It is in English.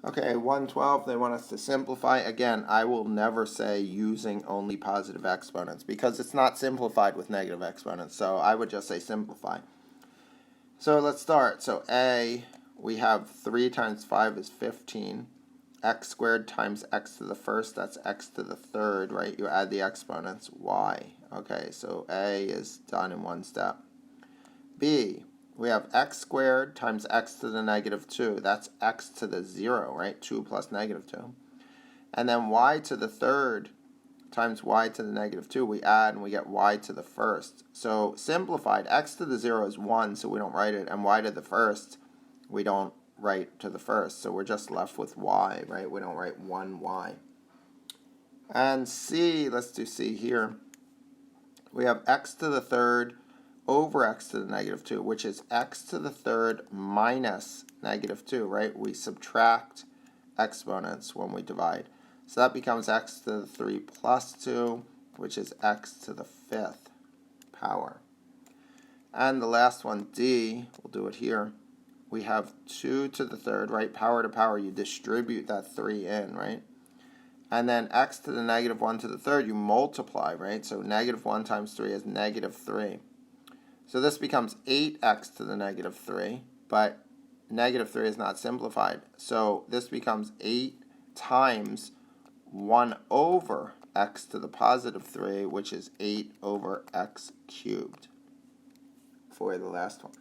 Okay, 112, they want us to simplify. Again, I will never say using only positive exponents because it's not simplified with negative exponents. So I would just say simplify. So let's start. So A, we have 3 times 5 is 15. X squared times x to the first, that's x to the third, right? You add the exponents, y. Okay, so A is done in one step. B, we have x squared times x to the negative 2. That's x to the 0, right? 2 plus negative 2. And then y to the third times y to the negative 2. We add and we get y to the first. So simplified, x to the 0 is 1, so we don't write it. And y to the first, we don't write to the first. So we're just left with y, right? We don't write 1y. And C, let's do C here. We have x to the third over x to the negative 2, which is x to the third minus negative 2, right? We subtract exponents when we divide. So that becomes x to the 3 plus 2, which is x to the 5th power. And the last one, D, we'll do it here. We have 2 to the third, right? Power to power, you distribute that 3 in, right? And then x to the negative 1 to the third, you multiply, right? So negative 1 times 3 is negative 3. So this becomes 8x to the negative 3, but negative 3 is not simplified. So this becomes 8 times 1 over x to the positive 3, which is 8 over x cubed for the last one.